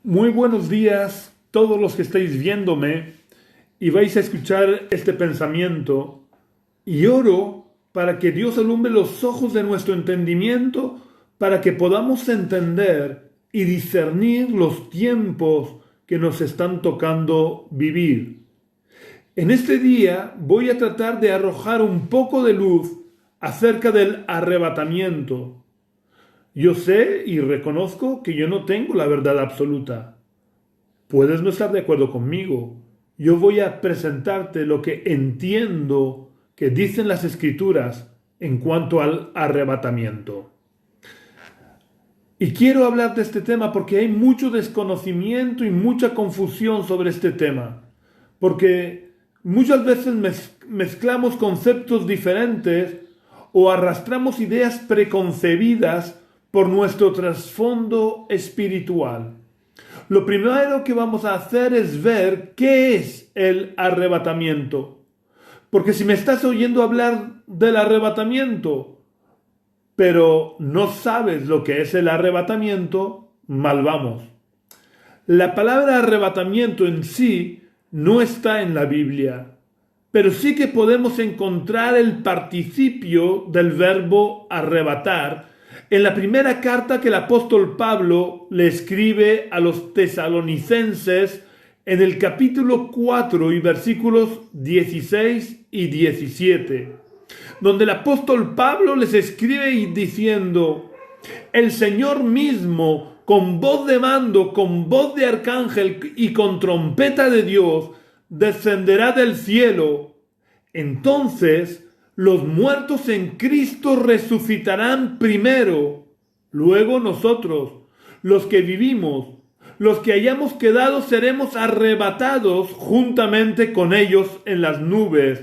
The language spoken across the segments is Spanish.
Muy buenos días todos los que estáis viéndome y vais a escuchar este pensamiento, y oro para que Dios alumbre los ojos de nuestro entendimiento para que podamos entender y discernir los tiempos que nos están tocando vivir. En este día voy a tratar de arrojar un poco de luz acerca del arrebatamiento. Yo sé y reconozco que yo no tengo la verdad absoluta. Puedes no estar de acuerdo conmigo. Yo voy a presentarte lo que entiendo que dicen las Escrituras en cuanto al arrebatamiento. Y quiero hablar de este tema porque hay mucho desconocimiento y mucha confusión sobre este tema. Porque muchas veces mezclamos conceptos diferentes o arrastramos ideas preconcebidas por nuestro trasfondo espiritual. Lo primero que vamos a hacer es ver qué es el arrebatamiento. Porque si me estás oyendo hablar del arrebatamiento, pero no sabes lo que es el arrebatamiento, mal vamos. La palabra arrebatamiento en sí no está en la Biblia, pero sí que podemos encontrar el participio del verbo arrebatar en la primera carta que el apóstol Pablo le escribe a los tesalonicenses en el capítulo 4 y versículos 16 y 17, donde el apóstol Pablo les escribe diciendo: el Señor mismo, con voz de mando, con voz de arcángel y con trompeta de Dios, descenderá del cielo. Entonces los muertos en Cristo resucitarán primero. Luego nosotros, los que vivimos, los que hayamos quedado, seremos arrebatados juntamente con ellos en las nubes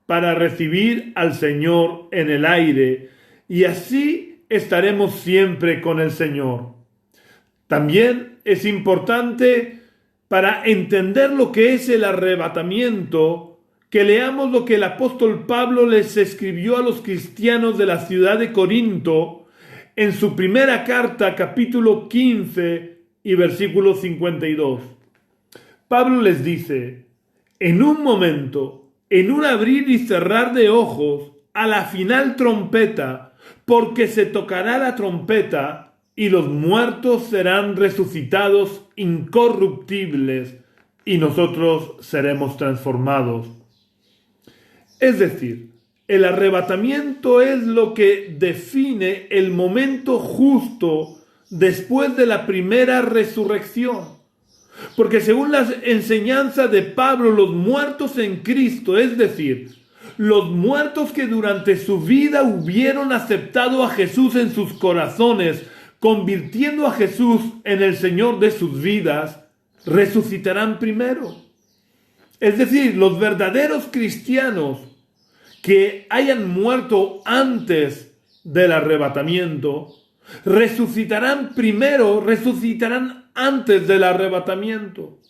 para recibir al Señor en el aire, y así estaremos siempre con el Señor. También es importante, para entender lo que es el arrebatamiento, que leamos lo que el apóstol Pablo les escribió a los cristianos de la ciudad de Corinto en su primera carta, capítulo 15 y versículo 52. Pablo les dice: en un momento, en un abrir y cerrar de ojos, a la final trompeta, porque se tocará la trompeta y los muertos serán resucitados incorruptibles y nosotros seremos transformados. Es decir, el arrebatamiento es lo que define el momento justo después de la primera resurrección. Porque según la enseñanza de Pablo, los muertos en Cristo, es decir, los muertos que durante su vida hubieron aceptado a Jesús en sus corazones, convirtiendo a Jesús en el Señor de sus vidas, resucitarán primero. Es decir, los verdaderos cristianos que hayan muerto antes del arrebatamiento, resucitarán primero, resucitarán antes del arrebatamiento.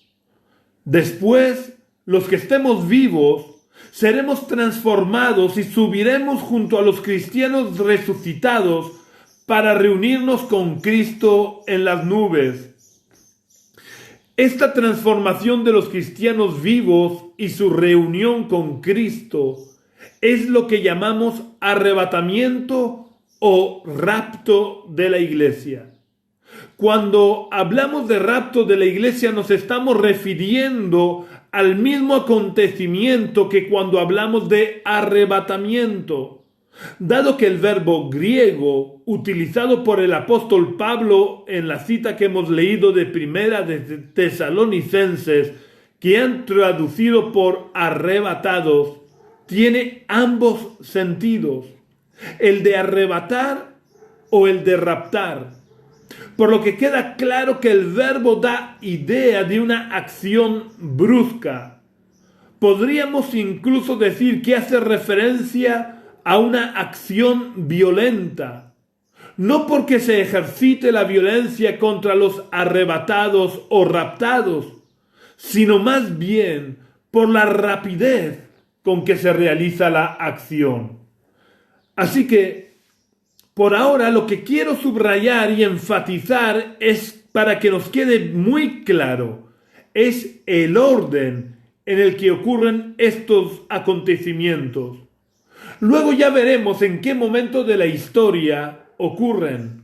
Después, los que estemos vivos, seremos transformados y subiremos junto a los cristianos resucitados para reunirnos con Cristo en las nubes. Esta transformación de los cristianos vivos y su reunión con Cristo es lo que llamamos arrebatamiento o rapto de la iglesia. Cuando hablamos de rapto de la iglesia nos estamos refiriendo al mismo acontecimiento que cuando hablamos de arrebatamiento, dado que el verbo griego utilizado por el apóstol Pablo en la cita que hemos leído de Primera de Tesalonicenses, que han traducido por arrebatados, tiene ambos sentidos, el de arrebatar o el de raptar, por lo que queda claro que el verbo da idea de una acción brusca. Podríamos incluso decir que hace referencia a una acción violenta, no porque se ejercite la violencia contra los arrebatados o raptados, sino más bien por la rapidez con que se realiza la acción. Así que, por ahora, lo que quiero subrayar y enfatizar es para que nos quede muy claro, es el orden en el que ocurren estos acontecimientos. Luego ya veremos en qué momento de la historia ocurren.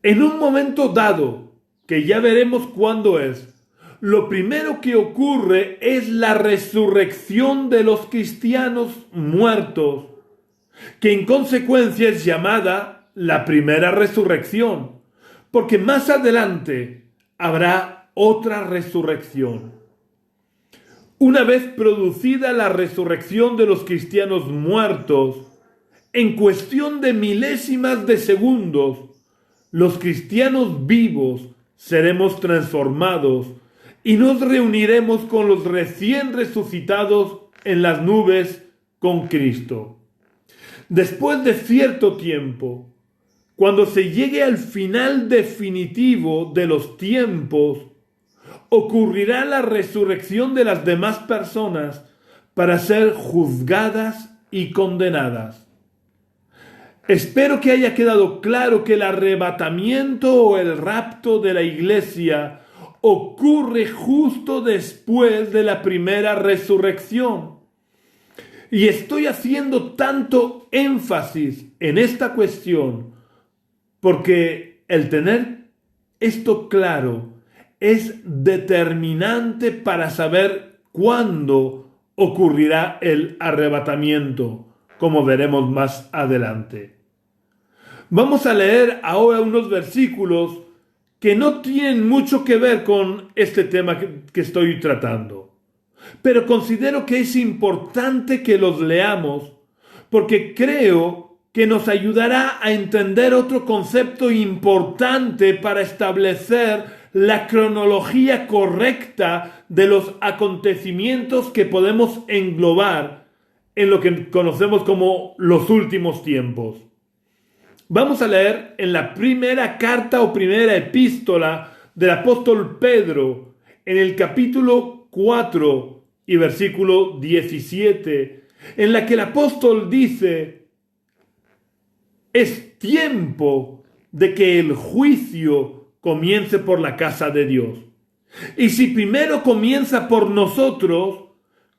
En un momento dado, que ya veremos cuándo es, lo primero que ocurre es la resurrección de los cristianos muertos, que en consecuencia es llamada la primera resurrección, porque más adelante habrá otra resurrección. Una vez producida la resurrección de los cristianos muertos, en cuestión de milésimas de segundos, los cristianos vivos seremos transformados y nos reuniremos con los recién resucitados en las nubes con Cristo. Después de cierto tiempo, cuando se llegue al final definitivo de los tiempos, ocurrirá la resurrección de las demás personas para ser juzgadas y condenadas. Espero que haya quedado claro que el arrebatamiento o el rapto de la iglesia ocurre justo después de la primera resurrección. Y estoy haciendo tanto énfasis en esta cuestión porque el tener esto claro es determinante para saber cuándo ocurrirá el arrebatamiento, como veremos más adelante. Vamos a leer ahora unos versículos que no tienen mucho que ver con este tema que estoy tratando, pero considero que es importante que los leamos porque creo que nos ayudará a entender otro concepto importante para establecer la cronología correcta de los acontecimientos que podemos englobar en lo que conocemos como los últimos tiempos. Vamos a leer en la primera carta o primera epístola del apóstol Pedro, en el capítulo 4 y versículo 17, en la que el apóstol dice: es tiempo de que el juicio comience por la casa de Dios. Y si primero comienza por nosotros,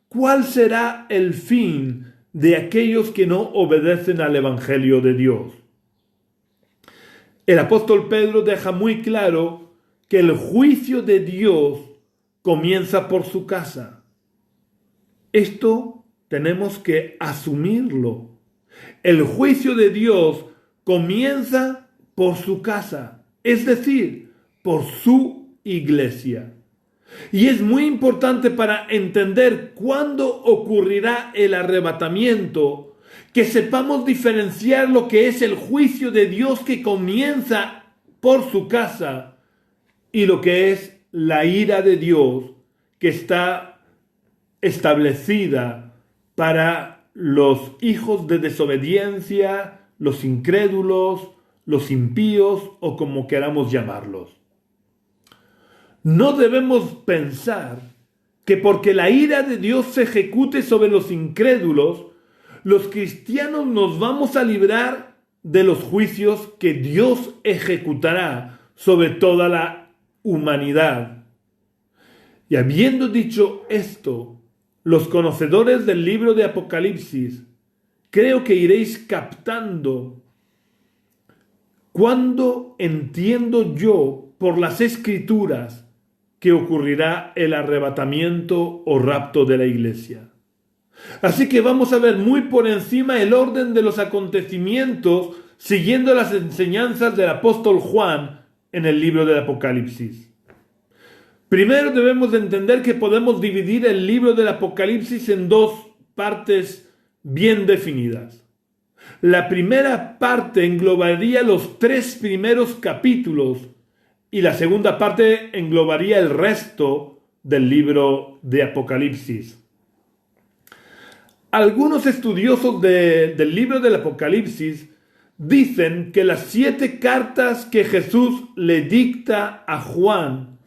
¿cuál será el fin de aquellos que no obedecen al Evangelio de Dios? El apóstol Pedro deja muy claro que el juicio de Dios comienza por su casa. Esto tenemos que asumirlo. El juicio de Dios comienza por su casa, es decir, por su iglesia. Y es muy importante para entender cuándo ocurrirá el arrebatamiento, que sepamos diferenciar lo que es el juicio de Dios que comienza por su casa y lo que es la ira de Dios que está establecida para los hijos de desobediencia, los incrédulos, los impíos o como queramos llamarlos. No debemos pensar que porque la ira de Dios se ejecute sobre los incrédulos, los cristianos nos vamos a librar de los juicios que Dios ejecutará sobre toda la humanidad. Y habiendo dicho esto, los conocedores del libro de Apocalipsis, creo que iréis captando cuándo entiendo yo por las Escrituras que ocurrirá el arrebatamiento o rapto de la iglesia. Así que vamos a ver muy por encima el orden de los acontecimientos siguiendo las enseñanzas del apóstol Juan en el libro del Apocalipsis. Primero debemos de entender que podemos dividir el libro del Apocalipsis en dos partes bien definidas. La primera parte englobaría los 3 primeros capítulos y la segunda parte englobaría el resto del libro de Apocalipsis. Algunos estudiosos del libro del Apocalipsis dicen que las 7 cartas que Jesús le dicta a Juan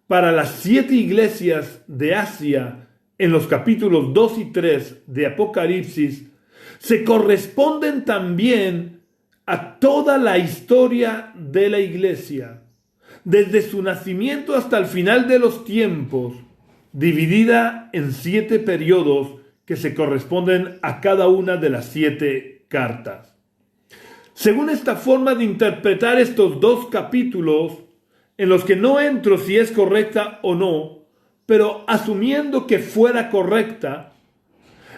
para las 7 iglesias de Asia en los capítulos 2 y 3 de Apocalipsis se corresponden también a toda la historia de la iglesia. desde su nacimiento hasta el final de los tiempos, dividida en 7 periodos que se corresponden a cada una de las 7 cartas. Según esta forma de interpretar estos 2 capítulos, en los que no entro si es correcta o no, pero asumiendo que fuera correcta,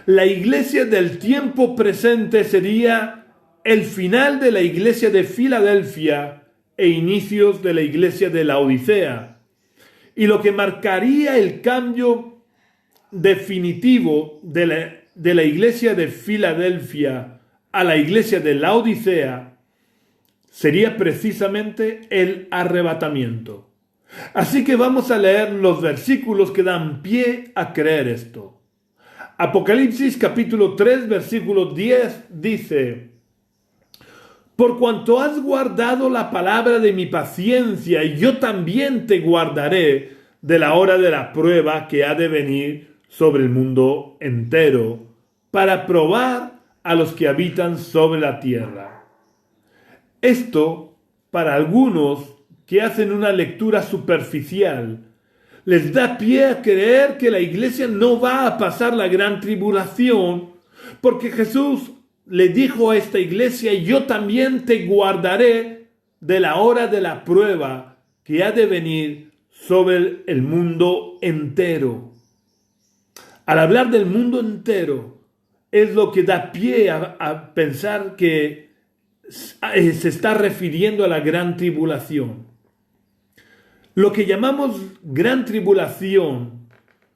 la iglesia del tiempo presente sería el final de la iglesia de Filadelfia e inicios de la iglesia de Laodicea. Y lo que marcaría el cambio definitivo de la iglesia de Filadelfia a la iglesia de Laodicea sería precisamente el arrebatamiento. Así que vamos a leer los versículos que dan pie a creer esto. Apocalipsis capítulo 3 versículo 10 dice: por cuanto has guardado la palabra de mi paciencia, yo también te guardaré de la hora de la prueba que ha de venir sobre el mundo entero, para probar a los que habitan sobre la tierra. Esto, para algunos que hacen una lectura superficial, les da pie a creer que la iglesia no va a pasar la gran tribulación, porque Jesús le dijo a esta iglesia: yo también te guardaré de la hora de la prueba que ha de venir sobre el mundo entero. Al hablar del mundo entero, es lo que da pie a pensar que se está refiriendo a la gran tribulación. Lo que llamamos gran tribulación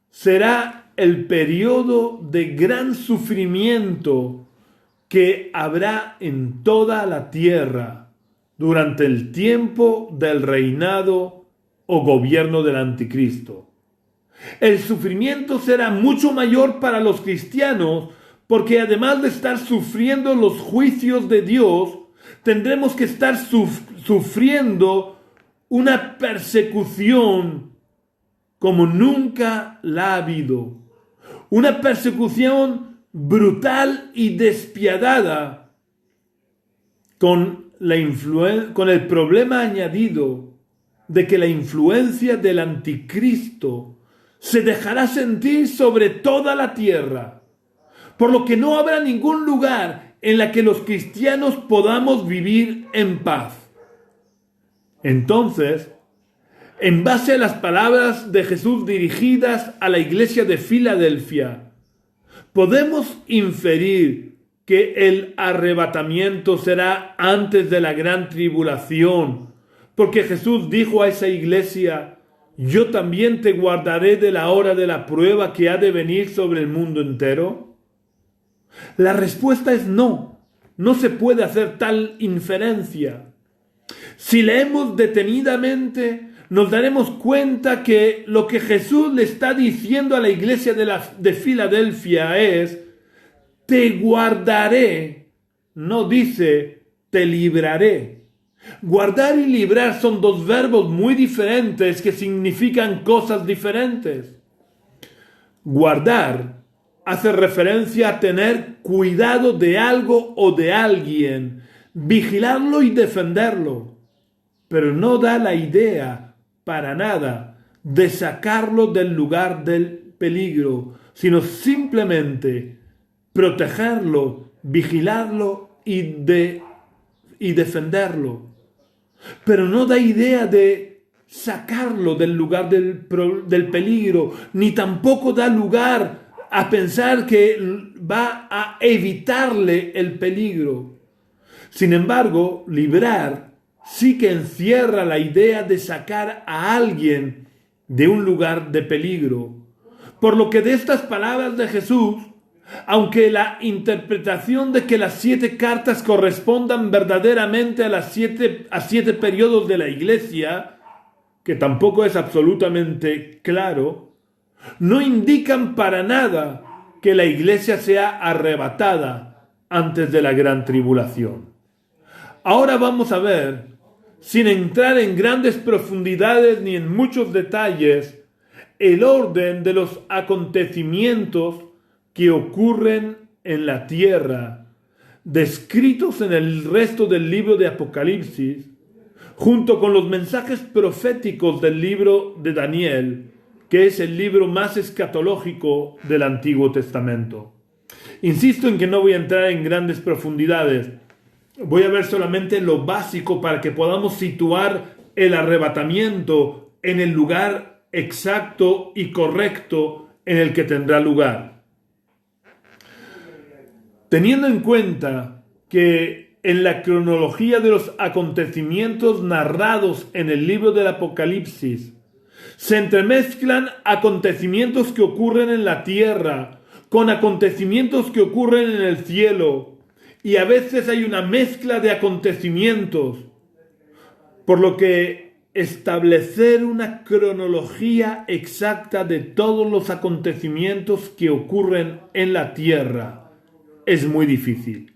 será el periodo de gran sufrimiento que habrá en toda la tierra durante el tiempo del reinado o gobierno del anticristo. El sufrimiento será mucho mayor para los cristianos, porque además de estar sufriendo los juicios de Dios, tendremos que estar sufriendo una persecución como nunca la ha habido. Una persecución brutal y despiadada, con el problema añadido de que la influencia del anticristo se dejará sentir sobre toda la tierra, por lo que no habrá ningún lugar en la que los cristianos podamos vivir en paz. Entonces, en base a las palabras de Jesús dirigidas a la iglesia de Filadelfia, podemos inferir que el arrebatamiento será antes de la gran tribulación, porque Jesús dijo a esa iglesia: yo también te guardaré de la hora de la prueba que ha de venir sobre el mundo entero. La respuesta es no. No se puede hacer tal inferencia. Si leemos detenidamente, nos daremos cuenta que lo que Jesús le está diciendo a la iglesia de Filadelfia es: te guardaré. No dice te libraré. Guardar y librar son 2 verbos muy diferentes que significan cosas diferentes. Guardar hace referencia a tener cuidado de algo o de alguien, vigilarlo y defenderlo, pero no da la idea para nada de sacarlo del lugar del peligro, sino simplemente protegerlo, vigilarlo y defenderlo. Pero no da idea de sacarlo del lugar del peligro, ni tampoco da lugar a pensar que va a evitarle el peligro. Sin embargo, librar sí que encierra la idea de sacar a alguien de un lugar de peligro. Por lo que de estas palabras de Jesús, aunque la interpretación de que las 7 cartas correspondan verdaderamente a 7 periodos de la iglesia, que tampoco es absolutamente claro, no indican para nada que la iglesia sea arrebatada antes de la gran tribulación. Ahora vamos a ver, sin entrar en grandes profundidades ni en muchos detalles, el orden de los acontecimientos que ocurren en la tierra, descritos en el resto del libro de Apocalipsis, junto con los mensajes proféticos del libro de Daniel, que es el libro más escatológico del Antiguo Testamento. Insisto en que no voy a entrar en grandes profundidades. Voy a ver solamente lo básico para que podamos situar el arrebatamiento en el lugar exacto y correcto en el que tendrá lugar. Teniendo en cuenta que en la cronología de los acontecimientos narrados en el libro del Apocalipsis se entremezclan acontecimientos que ocurren en la tierra con acontecimientos que ocurren en el cielo, y a veces hay una mezcla de acontecimientos, por lo que establecer una cronología exacta de todos los acontecimientos que ocurren en la tierra es muy difícil.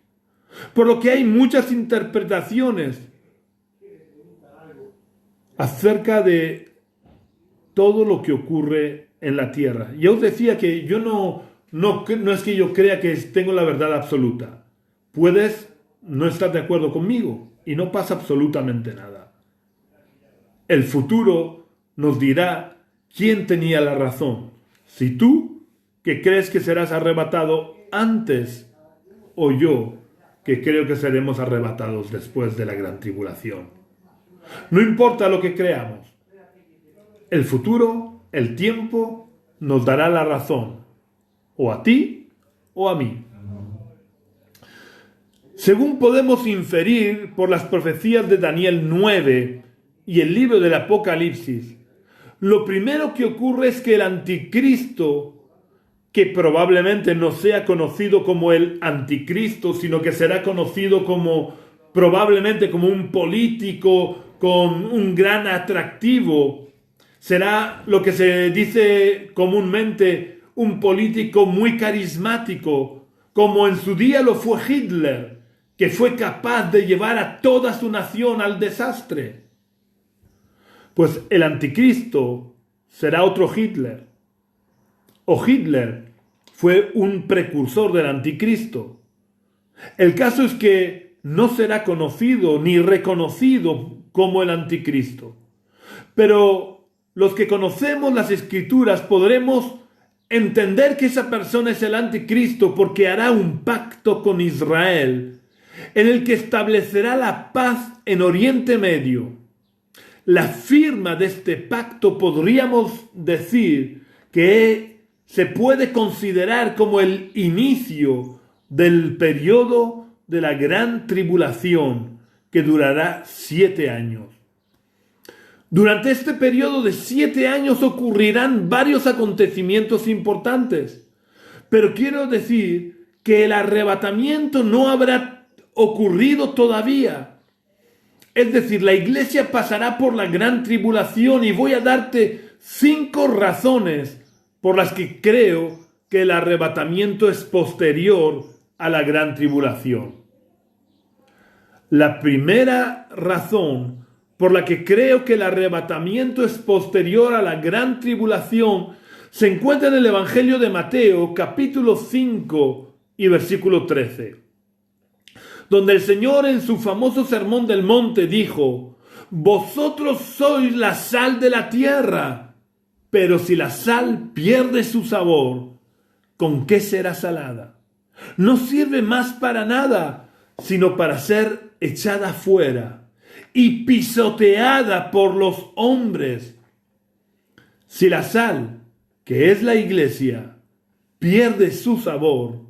Por lo que hay muchas interpretaciones acerca de todo lo que ocurre en la tierra. Ya os decía que yo no es que yo crea que tengo la verdad absoluta. Puedes no estar de acuerdo conmigo y no pasa absolutamente nada. El futuro nos dirá quién tenía la razón. Si tú, que crees que serás arrebatado antes, o yo, que creo que seremos arrebatados después de la gran tribulación. No importa lo que creamos. El futuro, el tiempo, nos dará la razón, o a ti o a mí. Según podemos inferir por las profecías de Daniel 9 y el libro del Apocalipsis, lo primero que ocurre es que el anticristo, que probablemente no sea conocido como el anticristo, sino que será conocido probablemente como un político con un gran atractivo, será lo que se dice comúnmente un político muy carismático, como en su día lo fue Hitler, que fue capaz de llevar a toda su nación al desastre. Pues el anticristo será otro Hitler. O Hitler fue un precursor del anticristo. El caso es que no será conocido ni reconocido como el anticristo. Pero los que conocemos las Escrituras podremos entender que esa persona es el anticristo porque hará un pacto con Israel en el que establecerá la paz en Oriente Medio. La firma de este pacto podríamos decir que se puede considerar como el inicio del periodo de la gran tribulación que durará 7 años. Durante este periodo de 7 años ocurrirán varios acontecimientos importantes, pero quiero decir que el arrebatamiento no habrá ocurrido todavía. Es decir, la iglesia pasará por la gran tribulación y voy a darte 5 razones por las que creo que el arrebatamiento es posterior a la gran tribulación. La primera razón por la que creo que el arrebatamiento es posterior a la gran tribulación se encuentra en el Evangelio de Mateo, capítulo 5 y versículo 13, donde el Señor en su famoso Sermón del Monte dijo: vosotros sois la sal de la tierra, pero si la sal pierde su sabor, ¿con qué será salada? No sirve más para nada, sino para ser echada fuera y pisoteada por los hombres. Si la sal, que es la iglesia, pierde su sabor,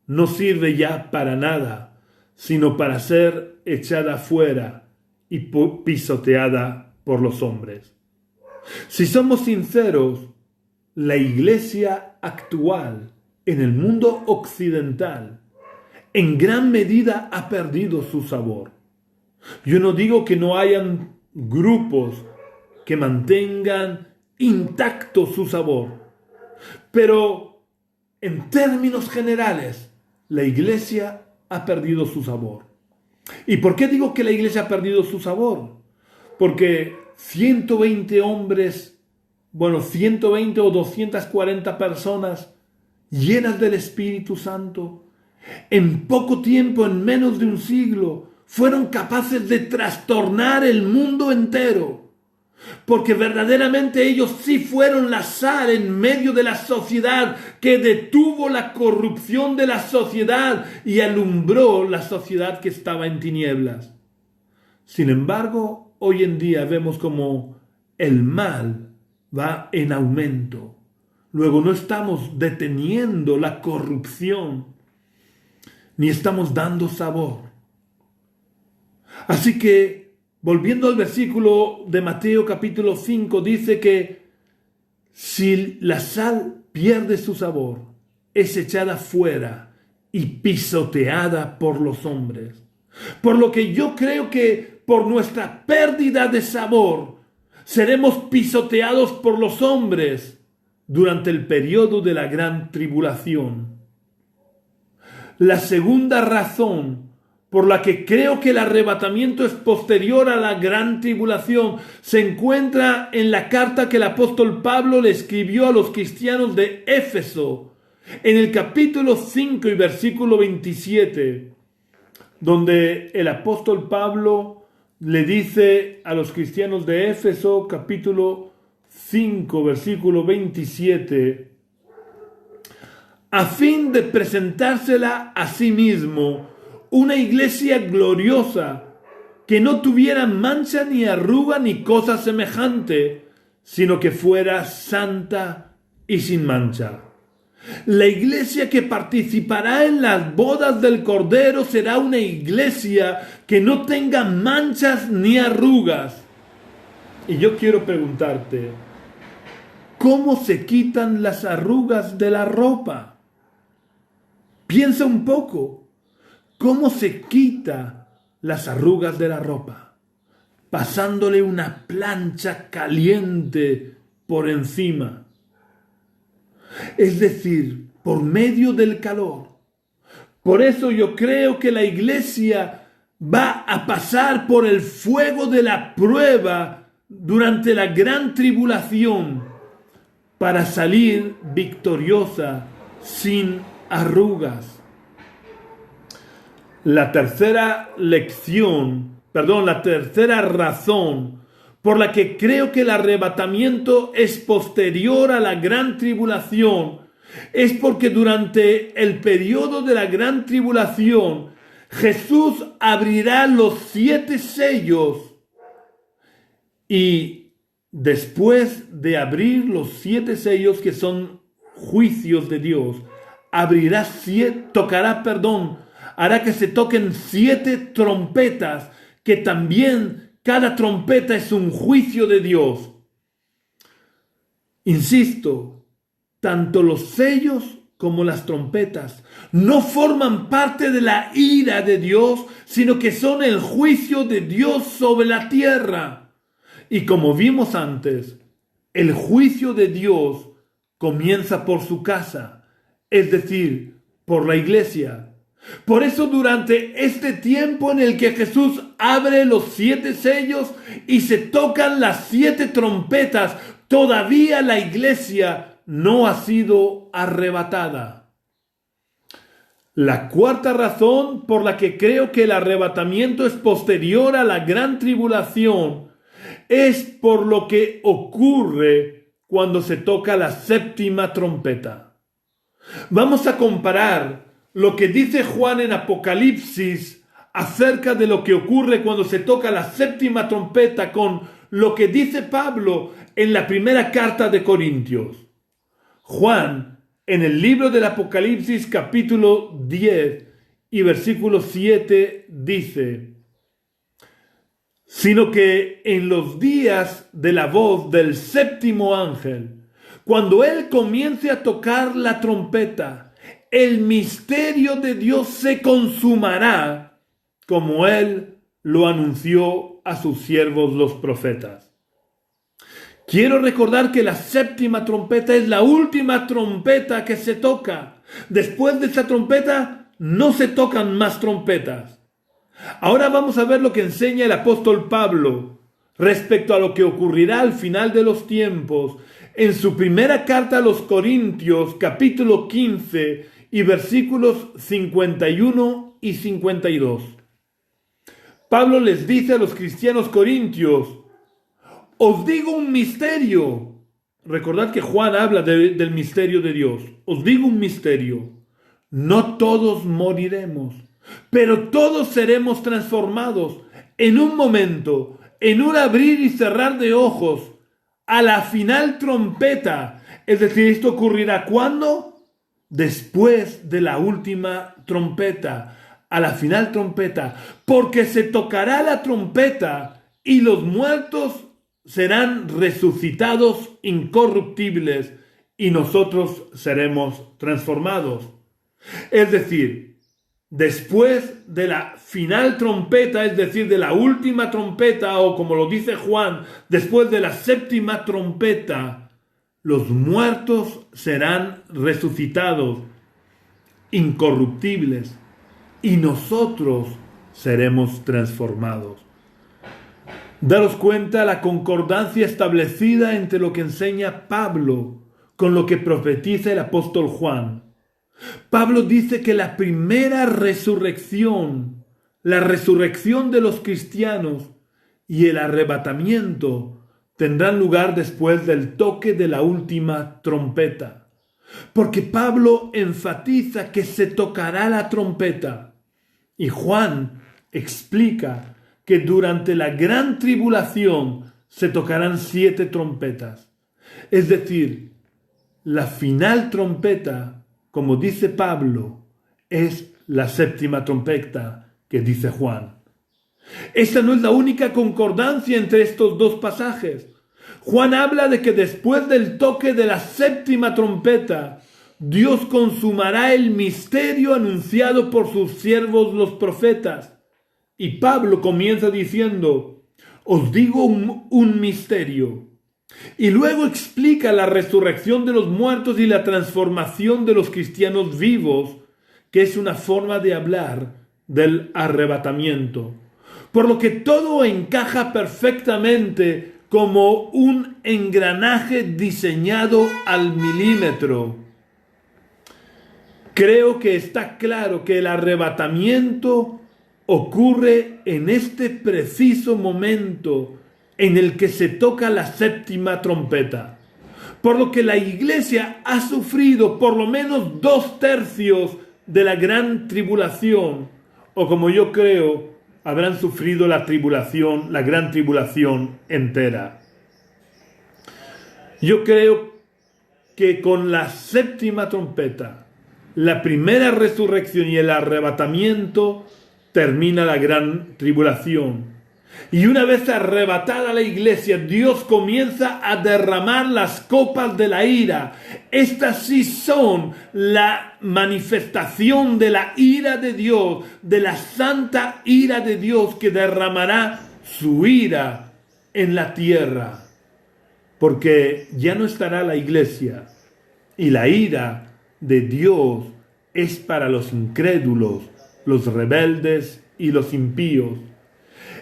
no sirve ya para nada, sino para ser echada fuera y pisoteada por los hombres. Si somos sinceros, la iglesia actual en el mundo occidental en gran medida ha perdido su sabor. Yo no digo que no hayan grupos que mantengan intacto su sabor, pero en términos generales, la iglesia ha perdido su sabor. ¿Y por qué digo que la iglesia ha perdido su sabor? Porque 120 hombres, 120 o 240 personas llenas del Espíritu Santo, en poco tiempo, en menos de un siglo, fueron capaces de trastornar el mundo entero, porque verdaderamente ellos sí fueron la sal en medio de la sociedad que detuvo la corrupción de la sociedad y alumbró la sociedad que estaba en tinieblas. Sin embargo, hoy en día vemos como el mal va en aumento. Luego no estamos deteniendo la corrupción, ni estamos dando sabor. Así que, volviendo al versículo de Mateo capítulo 5, dice que si la sal pierde su sabor, es echada fuera y pisoteada por los hombres. Por lo que yo creo que por nuestra pérdida de sabor, seremos pisoteados por los hombres durante el periodo de la gran tribulación. La segunda razón por la que creo que el arrebatamiento es posterior a la gran tribulación se encuentra en la carta que el apóstol Pablo le escribió a los cristianos de Éfeso, en el capítulo 5 y versículo 27, donde el apóstol Pablo le dice a los cristianos de Éfeso, capítulo 5, versículo 27, a fin de presentársela a sí mismo, una iglesia gloriosa, que no tuviera mancha ni arruga ni cosa semejante, sino que fuera santa y sin mancha. La iglesia que participará en las bodas del Cordero será una iglesia que no tenga manchas ni arrugas. Y yo quiero preguntarte, ¿cómo se quitan las arrugas de la ropa? Piensa un poco, ¿cómo se quita las arrugas de la ropa? Pasándole una plancha caliente por encima. Es decir, por medio del calor. Por eso yo creo que la iglesia va a pasar por el fuego de la prueba durante la gran tribulación para salir victoriosa sin arrugas. La tercera razón por la que creo que el arrebatamiento es posterior a la gran tribulación es porque durante el periodo de la gran tribulación Jesús abrirá los 7 sellos y después de abrir los 7 sellos, que son juicios de Dios, hará que se toquen 7 trompetas, que también cada trompeta es un juicio de Dios. Insisto, tanto los sellos como las trompetas no forman parte de la ira de Dios, sino que son el juicio de Dios sobre la tierra. Y como vimos antes, el juicio de Dios comienza por su casa, es decir, por la iglesia. Por eso durante este tiempo en el que Jesús abre los 7 sellos y se tocan las 7 trompetas, todavía la iglesia no ha sido arrebatada. La cuarta razón por la que creo que el arrebatamiento es posterior a la gran tribulación es por lo que ocurre cuando se toca la 7ª trompeta. Vamos a comparar lo que dice Juan en Apocalipsis acerca de lo que ocurre cuando se toca la 7ª trompeta con lo que dice Pablo en la primera carta de Corintios. Juan, en el libro del Apocalipsis capítulo 10 y versículo 7 dice: sino que en los días de la voz del 7º ángel, cuando él comience a tocar la trompeta, el misterio de Dios se consumará, como él lo anunció a sus siervos los profetas. Quiero recordar que la 7ª trompeta es la última trompeta que se toca. Después de esa trompeta no se tocan más trompetas. Ahora vamos a ver lo que enseña el apóstol Pablo respecto a lo que ocurrirá al final de los tiempos en su primera carta a los Corintios, capítulo 15 y versículos 51 y 52. Pablo les dice a los cristianos corintios, os digo un misterio. Recordad que Juan habla del misterio de Dios. Os digo un misterio. No todos moriremos, pero todos seremos transformados en un momento, en un abrir y cerrar de ojos, a la final trompeta. Es decir, ¿esto ocurrirá cuándo? Después de la última trompeta, a la final trompeta, porque se tocará la trompeta y los muertos serán resucitados incorruptibles y nosotros seremos transformados. Es decir, después de la final trompeta, es decir, de la última trompeta, o como lo dice Juan, después de la séptima trompeta, los muertos serán resucitados incorruptibles y nosotros seremos transformados. Daros cuenta la concordancia establecida entre lo que enseña Pablo con lo que profetiza el apóstol Juan. Pablo dice que la primera resurrección, la resurrección de los cristianos y el arrebatamiento tendrán lugar después del toque de la última trompeta. Porque Pablo enfatiza que se tocará la trompeta. Y Juan explica que durante la gran tribulación se tocarán 7 trompetas. Es decir, la final trompeta, como dice Pablo, es la séptima trompeta que dice Juan. Esta no es la única concordancia entre estos dos pasajes. Juan habla de que después del toque de la séptima trompeta, Dios consumará el misterio anunciado por sus siervos los profetas. Y Pablo comienza diciendo, os digo un misterio. Y luego explica la resurrección de los muertos y la transformación de los cristianos vivos, que es una forma de hablar del arrebatamiento. Por lo que todo encaja perfectamente como un engranaje diseñado al milímetro. Creo que está claro que el arrebatamiento ocurre en este preciso momento en el que se toca la séptima trompeta. Por lo que la iglesia ha sufrido por lo menos 2/3 de la gran tribulación, o como yo creo, habrán sufrido la gran tribulación entera. Yo creo que con la séptima trompeta, la primera resurrección y el arrebatamiento, termina la gran tribulación. Y una vez arrebatada la iglesia, Dios comienza a derramar las copas de la ira. Estas sí son la manifestación de la ira de Dios, de la santa ira de Dios que derramará su ira en la tierra. Porque ya no estará la iglesia y la ira de Dios es para los incrédulos, los rebeldes y los impíos.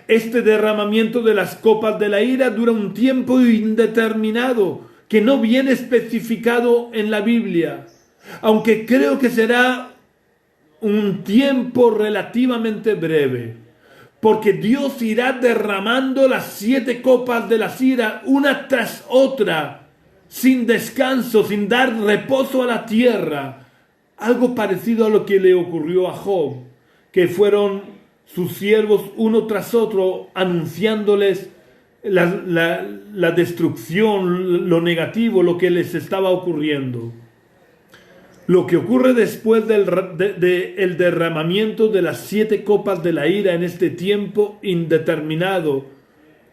Este derramamiento de las copas de la ira dura un tiempo indeterminado que no viene especificado en la Biblia, aunque creo que será un tiempo relativamente breve, porque Dios irá derramando las 7 copas de la ira una tras otra, sin descanso, sin dar reposo a la tierra, algo parecido a lo que le ocurrió a Job, que fueron sus siervos uno tras otro anunciándoles la destrucción, lo negativo, lo que les estaba ocurriendo. Lo que ocurre después del derramamiento de las 7 copas de la ira en este tiempo indeterminado,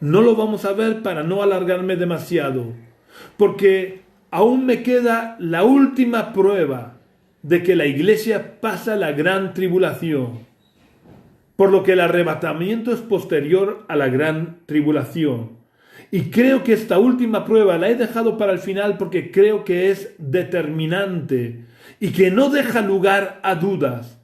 no lo vamos a ver para no alargarme demasiado, porque aún me queda la última prueba de que la iglesia pasa la gran tribulación. Por lo que el arrebatamiento es posterior a la gran tribulación. Y creo que esta última prueba la he dejado para el final porque creo que es determinante y que no deja lugar a dudas.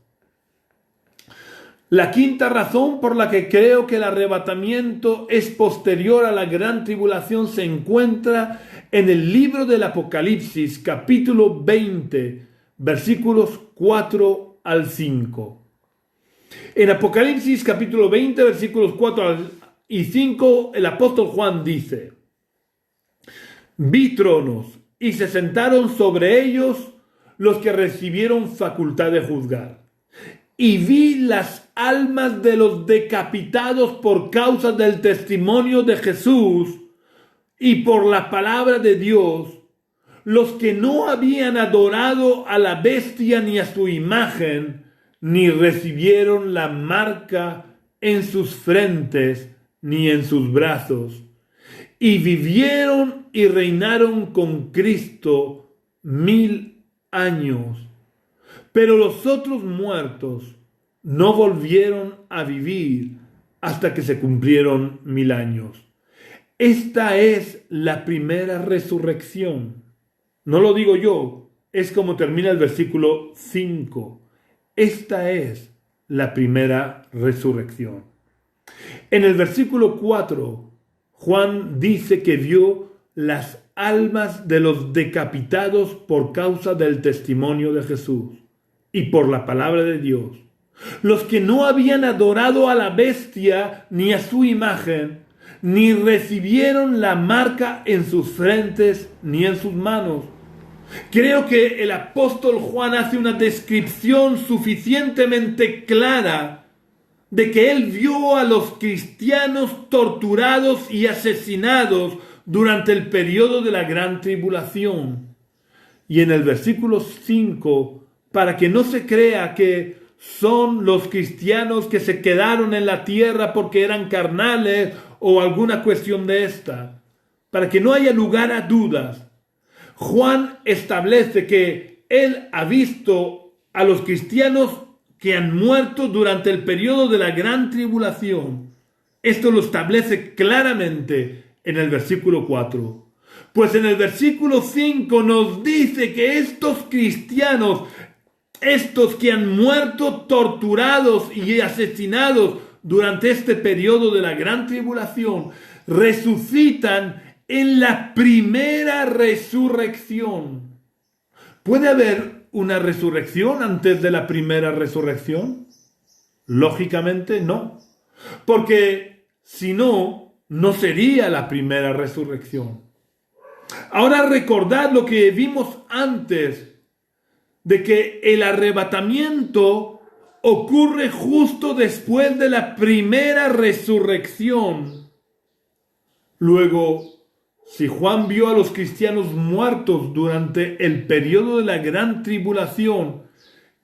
La quinta razón por la que creo que el arrebatamiento es posterior a la gran tribulación se encuentra en el libro del Apocalipsis, capítulo 20, versículos 4 al 5. En Apocalipsis capítulo 20, versículos 4 y 5, el apóstol Juan dice: vi tronos y se sentaron sobre ellos los que recibieron facultad de juzgar. Y vi las almas de los decapitados por causa del testimonio de Jesús y por la palabra de Dios, los que no habían adorado a la bestia ni a su imagen, ni recibieron la marca en sus frentes ni en sus brazos, y vivieron y reinaron con Cristo 1000 años. Pero los otros muertos no volvieron a vivir hasta que se cumplieron 1000 años. Esta es la primera resurrección. No lo digo yo, es como termina el versículo 5. Esta es la primera resurrección. En el versículo 4, Juan dice que vio las almas de los decapitados por causa del testimonio de Jesús y por la palabra de Dios, los que no habían adorado a la bestia ni a su imagen, ni recibieron la marca en sus frentes ni en sus manos. Creo que el apóstol Juan hace una descripción suficientemente clara de que él vio a los cristianos torturados y asesinados durante el periodo de la gran tribulación. Y en el versículo 5, para que no se crea que son los cristianos que se quedaron en la tierra porque eran carnales o alguna cuestión de esta, para que no haya lugar a dudas, Juan establece que él ha visto a los cristianos que han muerto durante el periodo de la gran tribulación. Esto lo establece claramente en el versículo 4. Pues en el versículo 5 nos dice que estos cristianos, estos que han muerto torturados y asesinados durante este periodo de la gran tribulación, resucitan en la primera resurrección. ¿Puede haber una resurrección antes de la primera resurrección? Lógicamente no, porque si no, no sería la primera resurrección. Ahora recordad lo que vimos antes, de que el arrebatamiento ocurre justo después de la primera resurrección. Luego, si Juan vio a los cristianos muertos durante el periodo de la gran tribulación,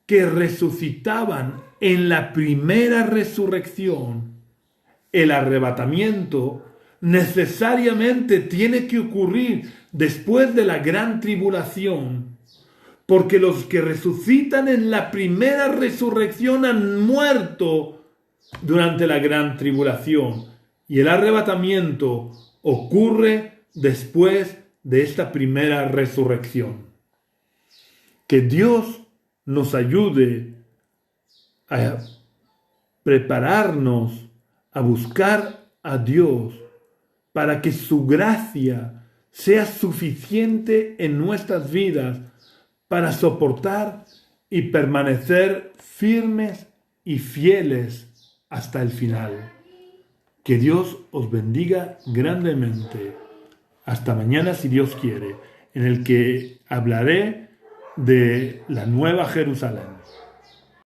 que resucitaban en la primera resurrección, el arrebatamiento necesariamente tiene que ocurrir después de la gran tribulación, porque los que resucitan en la primera resurrección han muerto durante la gran tribulación, y el arrebatamiento ocurre después de esta primera resurrección. Que Dios nos ayude a prepararnos a buscar a Dios para que su gracia sea suficiente en nuestras vidas para soportar y permanecer firmes y fieles hasta el final. Que Dios os bendiga grandemente. Hasta mañana, si Dios quiere, en el que hablaré de la Nueva Jerusalén.